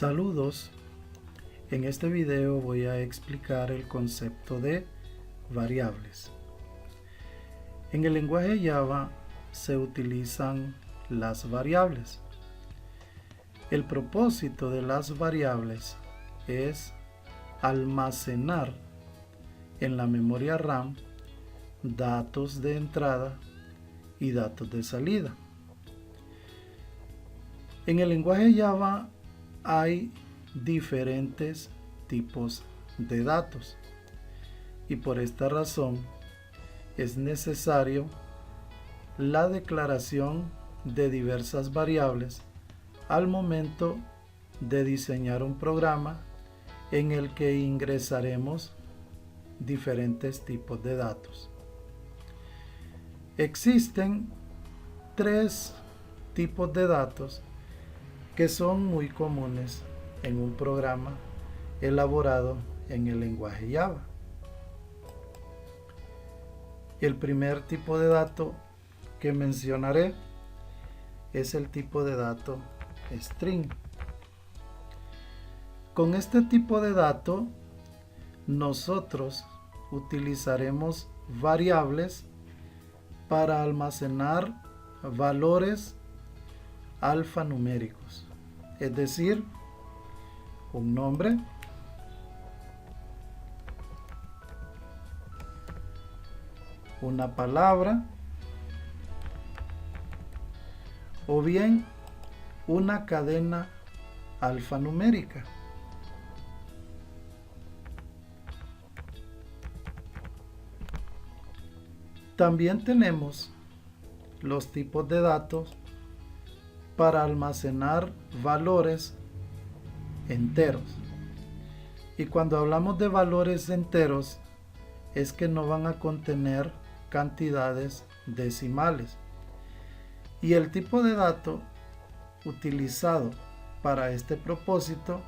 Saludos, en este video voy a explicar el concepto de variables. En el lenguaje Java se utilizan las variables. El propósito de las variables es almacenar en la memoria RAM datos de entrada y datos de salida. En el lenguaje Java hay diferentes tipos de datos y por esta razón es necesario la declaración de diversas variables al momento de diseñar un programa en el que ingresaremos diferentes tipos de datos. Existen tres tipos de datos que son muy comunes en un programa elaborado en el lenguaje Java. El primer tipo de dato que mencionaré es el tipo de dato string. Con este tipo de dato nosotros utilizaremos variables para almacenar valores alfanuméricos, es decir, un nombre, una palabra o bien una cadena alfanumérica. También tenemos los tipos de datos para almacenar valores enteros. Y cuando hablamos de valores enteros, es que no van a contener cantidades decimales. Y el tipo de dato utilizado para este propósito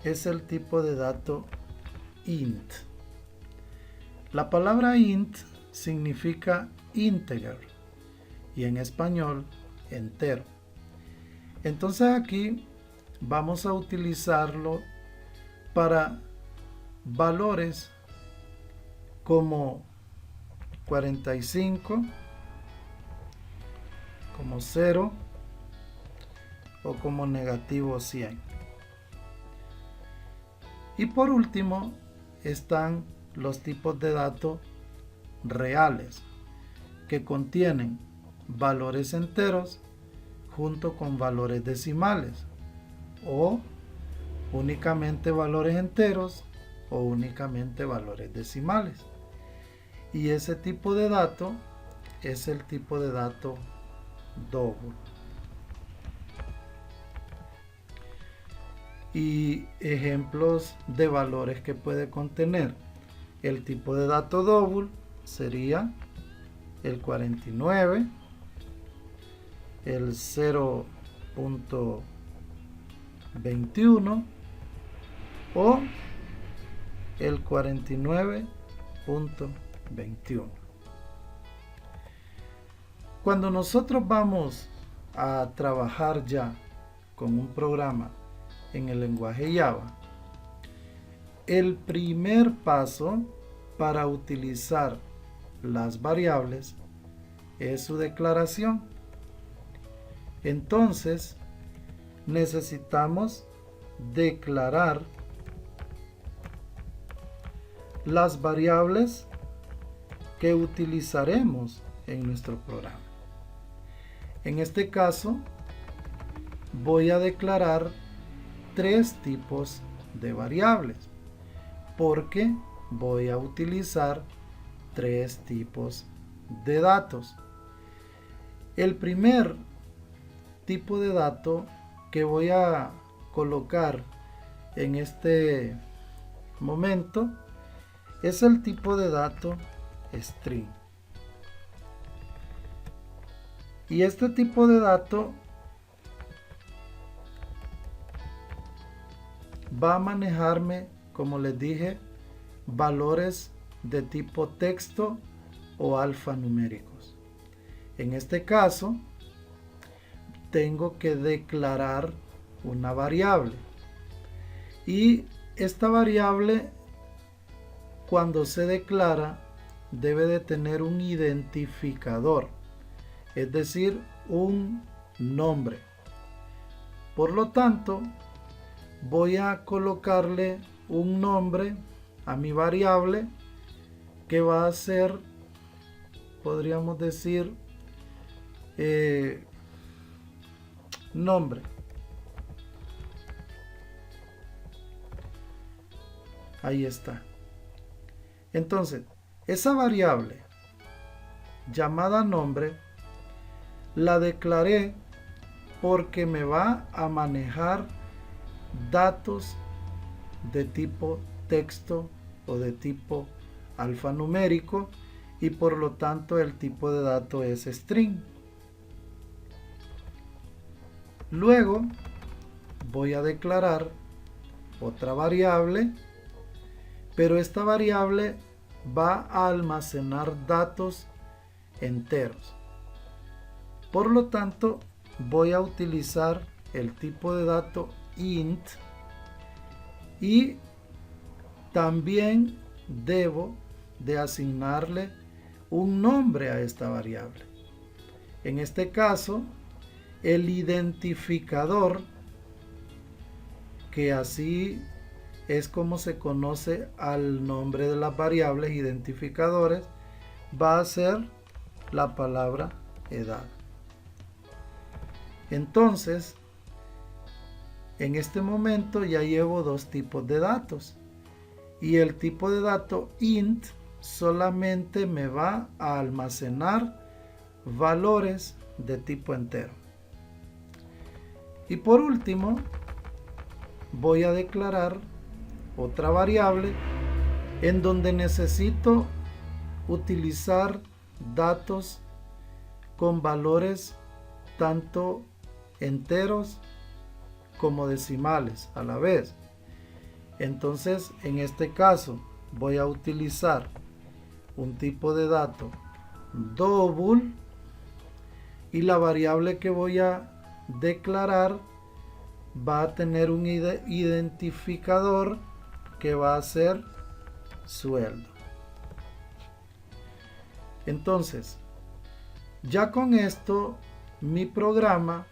es el tipo de dato int. La palabra int significa integer y en español entero. Entonces aquí vamos a utilizarlo para valores como 45, como 0 o como negativo 100. Y por último están los tipos de datos reales que contienen valores enteros junto con valores decimales o únicamente valores enteros o únicamente valores decimales. Y ese tipo de dato es el tipo de dato double. Y ejemplos de valores que puede contener el tipo de dato double sería el 49, el 0.21 o el 49.21. Cuando nosotros vamos a trabajar ya con un programa en el lenguaje Java, el primer paso para utilizar las variables es su declaración. Entonces necesitamos declarar las variables que utilizaremos en nuestro programa. En este caso voy a declarar tres tipos de variables porque voy a utilizar tres tipos de datos. El primer tipo de dato que voy a colocar en este momento es el tipo de dato string. Y este tipo de dato va a manejarme, como les dije, valores de tipo texto o alfanuméricos. En este caso, tengo que declarar una variable Y esta variable, cuando se declara, debe de tener un identificador, es decir, un nombre. Por lo tanto, voy a colocarle un nombre a mi variable que va a ser, podríamos decir, nombre. Ahí está. Entonces, esa variable llamada nombre la declaré porque me va a manejar datos de tipo texto o de tipo alfanumérico, y por lo tanto el tipo de dato es string. Luego voy a declarar otra variable, pero esta variable va a almacenar datos enteros. Por lo tanto, voy a utilizar el tipo de dato int, y también debo de asignarle un nombre a esta variable. En este caso, el identificador, que así es como se conoce al nombre de las variables identificadores, va a ser la palabra edad. Entonces, en este momento ya llevo dos tipos de datos, y el tipo de dato int solamente me va a almacenar valores de tipo entero. Y por último, voy a declarar otra variable en donde necesito utilizar datos con valores tanto enteros como decimales a la vez. Entonces, en este caso, voy a utilizar un tipo de dato double, y la variable que voy a declarar va a tener un identificador que va a ser sueldo. Entonces, ya con esto, mi programa,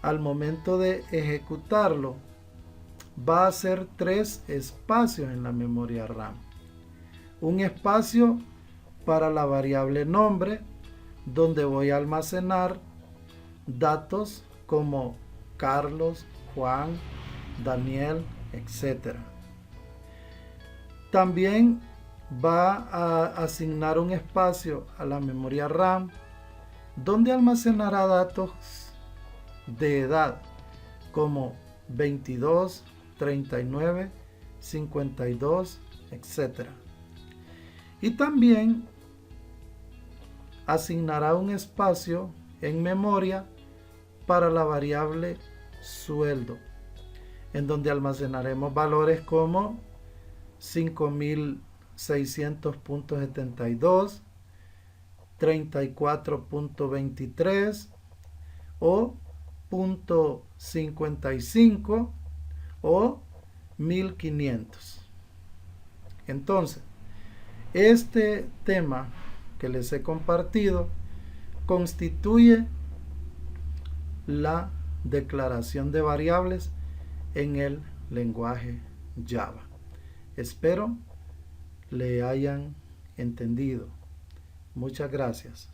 al momento de ejecutarlo, va a hacer 3 espacios en la memoria RAM. Un espacio para la variable nombre, donde voy a almacenar datos como Carlos, Juan, Daniel, etc. También va a asignar un espacio a la memoria RAM, donde almacenará datos de edad como 22, 39, 52, etc. Y también asignará un espacio en memoria para la variable sueldo, en donde almacenaremos valores como 5600.72, 34.23 o .55 o 1500. Entonces, este tema que les he compartido constituye la declaración de variables en el lenguaje Java. Espero le hayan entendido. Muchas gracias.